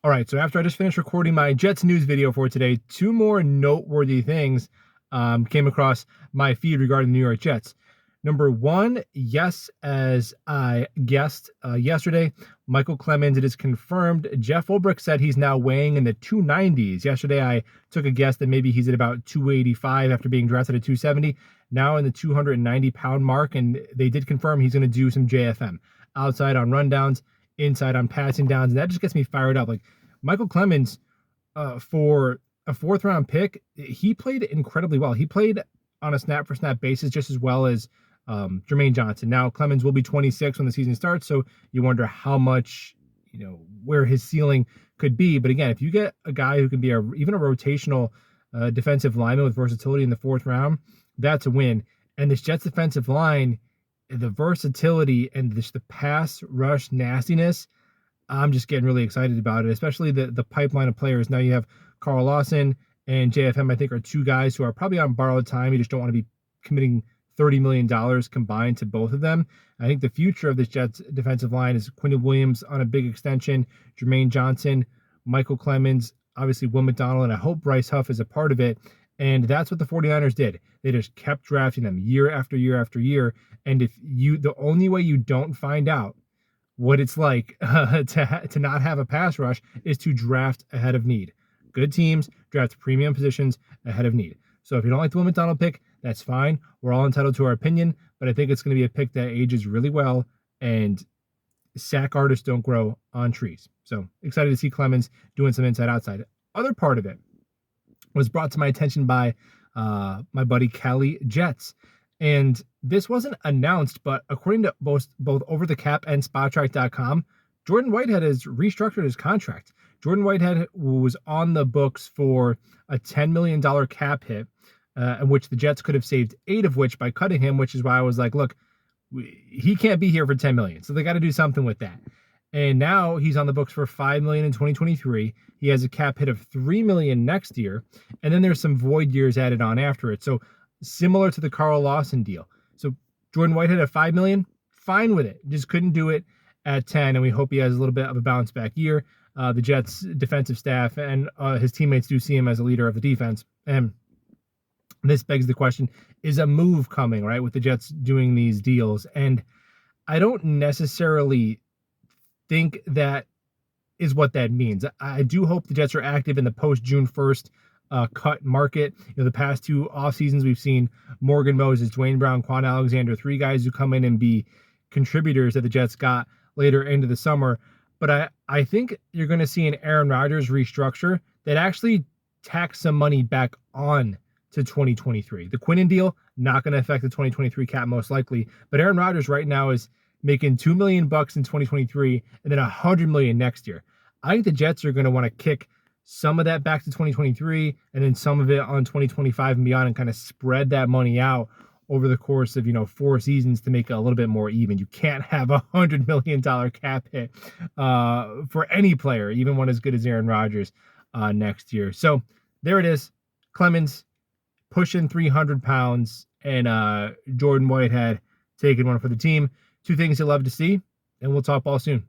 All right, so after I just finished recording my Jets news video for today, two more noteworthy things came across my feed regarding the New York Jets. Number one, yes, as I guessed yesterday, Micheal Clemons, it is confirmed. Jeff Ulbrich said he's now weighing in the 290s. Yesterday, I took a guess that maybe he's at about 285 after being drafted at 270, now in the 290-pound mark, and they did confirm he's going to do some JFM, outside on rundowns, inside on passing downs, and that just gets me fired up. Like Micheal Clemons, for a fourth-round pick, he played incredibly well. He played on a snap-for-snap basis just as well as Jermaine Johnson. Now, Clemens will be 26 when the season starts, so you wonder how much, where his ceiling could be. But again, if you get a guy who can be even a rotational defensive lineman with versatility in the fourth round, that's a win. And this Jets defensive line, the versatility and just the pass rush nastiness, I'm just getting really excited about it, especially the pipeline of players. Now you have Carl Lawson and JFM, I think, are two guys who are probably on borrowed time. You just don't want to be committing $30 million combined to both of them. I think the future of this Jets defensive line is Quinton Williams on a big extension, Jermaine Johnson, Micheal Clemons, obviously Will McDonald, and I hope Bryce Huff is a part of it. And that's what the 49ers did. They just kept drafting them year after year after year. And the only way you don't find out what it's like to not have a pass rush is to draft ahead of need. Good teams draft premium positions ahead of need. So if you don't like the Will McDonald pick, that's fine. We're all entitled to our opinion, but I think it's going to be a pick that ages really well, and sack artists don't grow on trees. So excited to see Clemens doing some inside-outside. Other part of it was brought to my attention by my buddy Kelly Jets. And this wasn't announced, but according to both Over the Cap and Spottrack.com, Jordan Whitehead has restructured his contract. Jordan Whitehead was on the books for a $10 million cap hit, in which the Jets could have saved 8 of which by cutting him, which is why I was like, look, he can't be here for $10 million. So they got to do something with that. And now he's on the books for $5 million in 2023. He has a cap hit of $3 million next year. And then there's some void years added on after it. So similar to the Carl Lawson deal. So Jordan Whitehead at $5 million, fine with it. Just couldn't do it at 10. And we hope he has a little bit of a bounce back year. The Jets defensive staff and his teammates do see him as a leader of the defense. And this begs the question, is a move coming, right, with the Jets doing these deals? And I don't necessarily think that is what that means. I do hope the Jets are active in the post-June 1st cut market. The past 2 off seasons, we've seen Morgan Moses, Dwayne Brown, Quan Alexander, 3 guys who come in and be contributors that the Jets got later into the summer. But I think you're going to see an Aaron Rodgers restructure that actually tacks some money back on to 2023. The Quinnen deal, not going to affect the 2023 cap most likely, but Aaron Rodgers right now is making $2 million in 2023 and then $100 million next year. I think the Jets are going to want to kick some of that back to 2023 and then some of it on 2025 and beyond, and kind of spread that money out over the course of 4 seasons to make it a little bit more even. You can't have $100 million cap hit for any player, even one as good as Aaron Rodgers next year. So there it is. Clemens pushing 300 pounds and Jordan Whitehead taking one for the team. 2 things you'll love to see, and we'll talk ball soon.